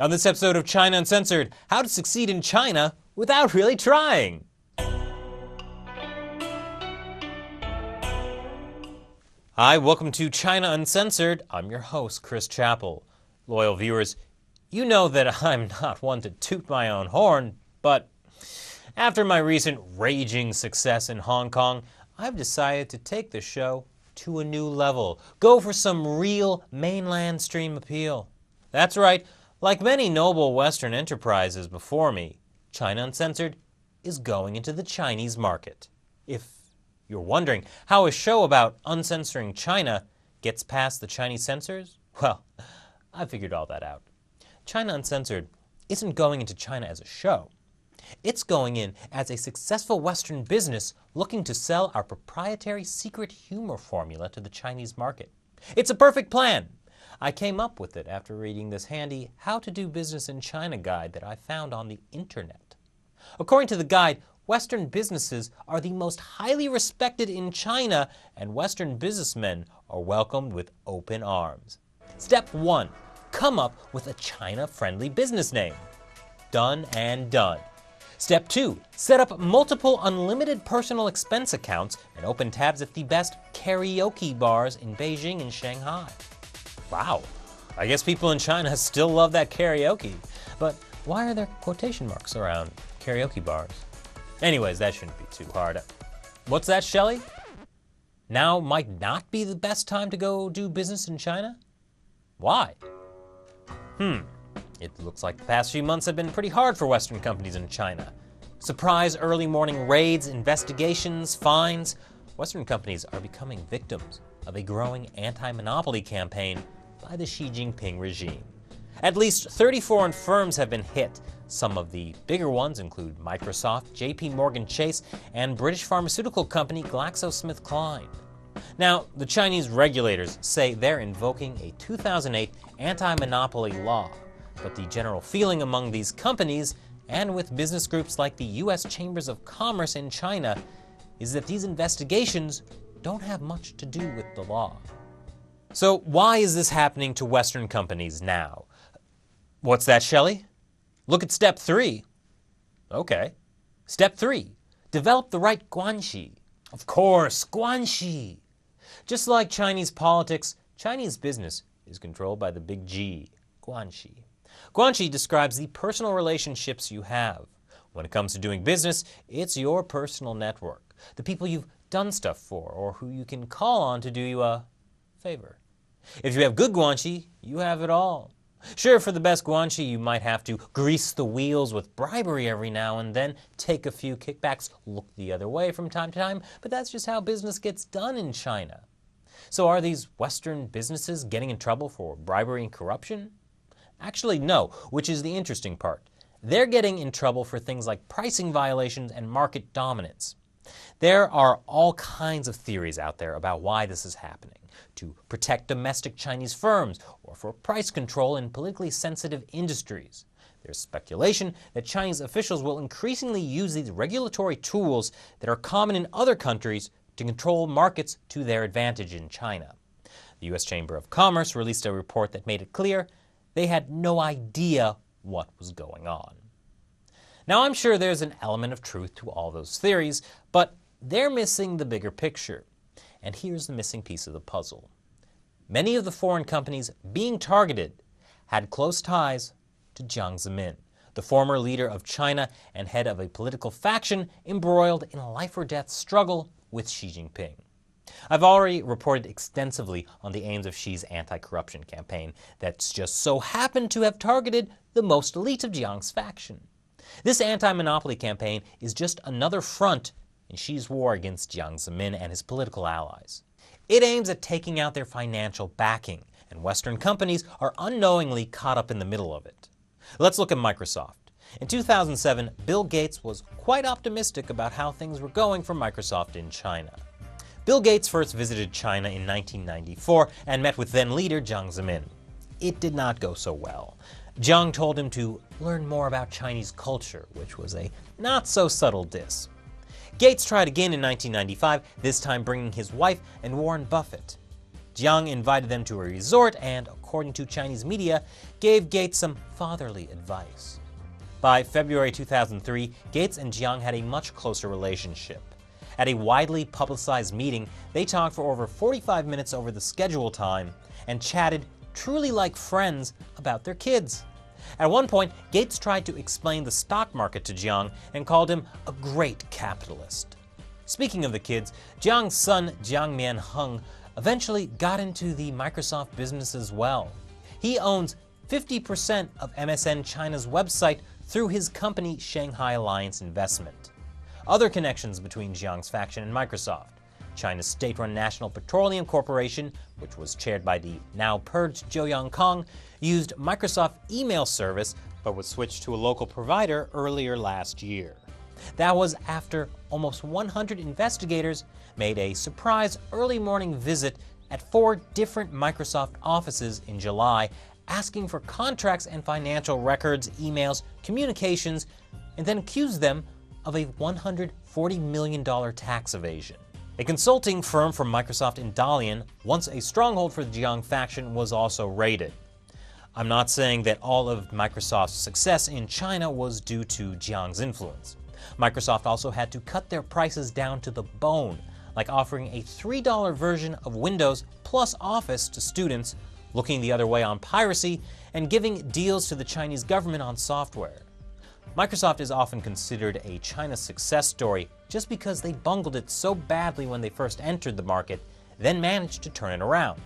On this episode of China Uncensored, how to succeed in China without really trying. Hi, welcome to China Uncensored. I'm your host, Chris Chappell. Loyal viewers, you know that I'm not one to toot my own horn, but after my recent raging success in Hong Kong, I've decided to take the show to a new level. Go for some real mainland stream appeal. That's right. Like many noble Western enterprises before me, China Uncensored is going into the Chinese market. If you're wondering how a show about uncensoring China gets past the Chinese censors, well, I figured all that out. China Uncensored isn't going into China as a show. It's going in as a successful Western business looking to sell our proprietary secret humor formula to the Chinese market. It's a perfect plan. I came up with it after reading this handy How to Do Business in China guide that I found on the internet. According to the guide, Western businesses are the most highly respected in China, and Western businessmen are welcomed with open arms. Step 1. Come up with a China-friendly business name. Done and done. Step 2. Set up multiple unlimited personal expense accounts and open tabs at the best karaoke bars in Beijing and Shanghai. Wow, I guess people in China still love that karaoke. But why are there quotation marks around karaoke bars? Anyways, that shouldn't be too hard. What's that, Shelley? Now might not be the best time to go do business in China? Why? It looks like the past few months have been pretty hard for Western companies in China. Surprise early morning raids, investigations, fines. Western companies are becoming victims of a growing anti-monopoly campaign by the Xi Jinping regime. At least 30 foreign firms have been hit. Some of the bigger ones include Microsoft, JP Morgan Chase, and British pharmaceutical company GlaxoSmithKline. Now, the Chinese regulators say they're invoking a 2008 anti-monopoly law, but the general feeling among these companies and with business groups like the U.S. Chambers of Commerce in China is that these investigations don't have much to do with the law. So why is this happening to Western companies now? What's that, Shelley? Look at step 3. Okay. Step 3. Develop the right guanxi. Of course, guanxi. Just like Chinese politics, Chinese business is controlled by the big G, guanxi. Guanxi describes the personal relationships you have. When it comes to doing business, it's your personal network, the people you've done stuff for, or who you can call on to do you a favor. If you have good guanxi, you have it all. Sure, for the best guanxi, you might have to grease the wheels with bribery every now and then, take a few kickbacks, look the other way from time to time, but that's just how business gets done in China. So are these Western businesses getting in trouble for bribery and corruption? Actually, no, which is the interesting part. They're getting in trouble for things like pricing violations and market dominance. There are all kinds of theories out there about why this is happening. To protect domestic Chinese firms or for price control in politically sensitive industries. There's speculation that Chinese officials will increasingly use these regulatory tools that are common in other countries to control markets to their advantage in China. The U.S. Chamber of Commerce released a report that made it clear they had no idea what was going on. Now, I'm sure there's an element of truth to all those theories, but they're missing the bigger picture. And here's the missing piece of the puzzle. Many of the foreign companies being targeted had close ties to Jiang Zemin, the former leader of China and head of a political faction embroiled in a life-or-death struggle with Xi Jinping. I've already reported extensively on the aims of Xi's anti-corruption campaign that's just so happened to have targeted the most elite of Jiang's faction. This anti-monopoly campaign is just another front in Xi's war against Jiang Zemin and his political allies. It aims at taking out their financial backing, and Western companies are unknowingly caught up in the middle of it. Let's look at Microsoft. In 2007, Bill Gates was quite optimistic about how things were going for Microsoft in China. Bill Gates first visited China in 1994 and met with then-leader Jiang Zemin. It did not go so well. Jiang told him to learn more about Chinese culture, which was a not-so-subtle diss. Gates tried again in 1995, this time bringing his wife and Warren Buffett. Jiang invited them to a resort and, according to Chinese media, gave Gates some fatherly advice. By February 2003, Gates and Jiang had a much closer relationship. At a widely publicized meeting, they talked for over 45 minutes over the schedule time and chatted truly like friends about their kids. At one point, Gates tried to explain the stock market to Jiang and called him a great capitalist. Speaking of the kids, Jiang's son, Jiang Mianheng, eventually got into the Microsoft business as well. He owns 50% of MSN China's website through his company Shanghai Alliance Investment. Other connections between Jiang's faction and Microsoft: China's state-run National Petroleum Corporation, which was chaired by the now-purged Zhou Yongkang, used Microsoft email service but was switched to a local provider earlier last year. That was after almost 100 investigators made a surprise early morning visit at 4 different Microsoft offices in July, asking for contracts and financial records, emails, communications, and then accused them of a $140 million tax evasion. A consulting firm from Microsoft in Dalian, once a stronghold for the Jiang faction, was also raided. I'm not saying that all of Microsoft's success in China was due to Jiang's influence. Microsoft also had to cut their prices down to the bone, like offering a $3 version of Windows plus Office to students, looking the other way on piracy, and giving deals to the Chinese government on software. Microsoft is often considered a China success story just because they bungled it so badly when they first entered the market, then managed to turn it around.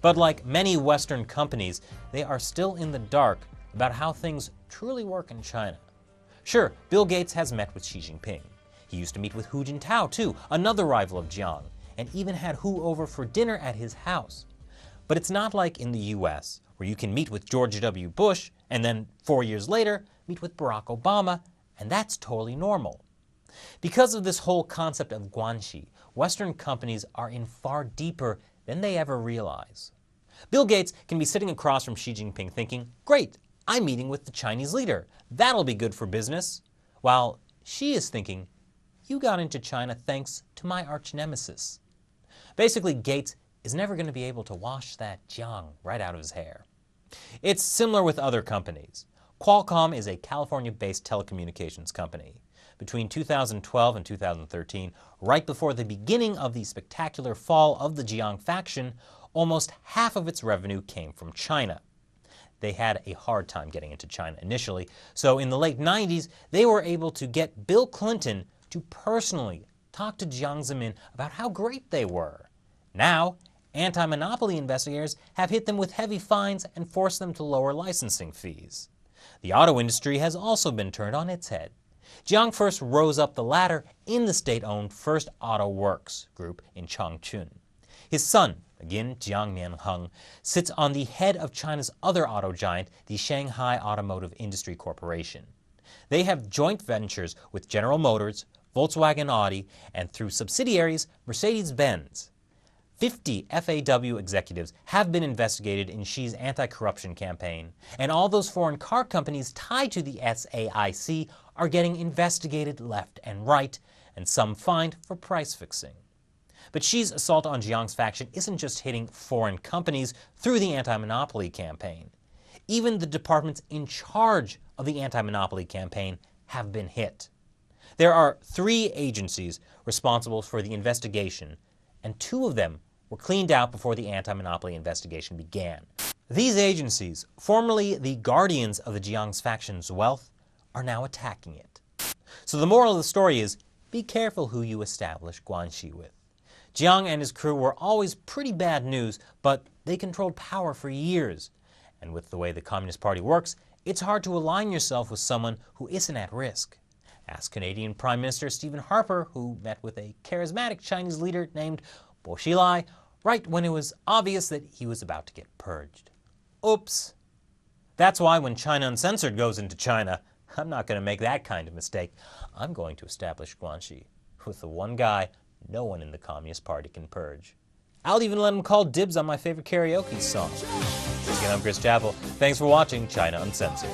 But like many Western companies, they are still in the dark about how things truly work in China. Sure, Bill Gates has met with Xi Jinping. He used to meet with Hu Jintao too, another rival of Jiang, and even had Hu over for dinner at his house. But it's not like in the US, where you can meet with George W. Bush and then 4 years later meet with Barack Obama, and that's totally normal. Because of this whole concept of guanxi, Western companies are in far deeper than they ever realize. Bill Gates can be sitting across from Xi Jinping thinking, great, I'm meeting with the Chinese leader. That'll be good for business. While Xi is thinking, you got into China thanks to my arch nemesis. Basically, Gates is never going to be able to wash that Jiang right out of his hair. It's similar with other companies. Qualcomm is a California-based telecommunications company. Between 2012 and 2013, right before the beginning of the spectacular fall of the Jiang faction, almost half of its revenue came from China. They had a hard time getting into China initially, so in the late 90s, they were able to get Bill Clinton to personally talk to Jiang Zemin about how great they were. Now, anti-monopoly investigators have hit them with heavy fines and forced them to lower licensing fees. The auto industry has also been turned on its head. Jiang first rose up the ladder in the state-owned First Auto Works group in Changchun. His son, again Jiang Mianheng, sits on the head of China's other auto giant, the Shanghai Automotive Industry Corporation. They have joint ventures with General Motors, Volkswagen Audi, and through subsidiaries, Mercedes-Benz. 50 FAW executives have been investigated in Xi's anti-corruption campaign, and all those foreign car companies tied to the SAIC are getting investigated left and right, and some fined for price fixing. But Xi's assault on Jiang's faction isn't just hitting foreign companies through the anti-monopoly campaign. Even the departments in charge of the anti-monopoly campaign have been hit. There are 3 agencies responsible for the investigation, and 2 of them were cleaned out before the anti-monopoly investigation began. These agencies, formerly the guardians of the Jiang's faction's wealth, are now attacking it. So the moral of the story is, be careful who you establish guanxi with. Jiang and his crew were always pretty bad news, but they controlled power for years. And with the way the Communist Party works, it's hard to align yourself with someone who isn't at risk. Ask Canadian Prime Minister Stephen Harper, who met with a charismatic Chinese leader named Bo Xilai right when it was obvious that he was about to get purged. Oops. That's why when China Uncensored goes into China, I'm not going to make that kind of mistake. I'm going to establish guanxi with the one guy no one in the Communist Party can purge. I'll even let him call dibs on my favorite karaoke song. Again, I'm Chris Chappell. Thanks for watching China Uncensored.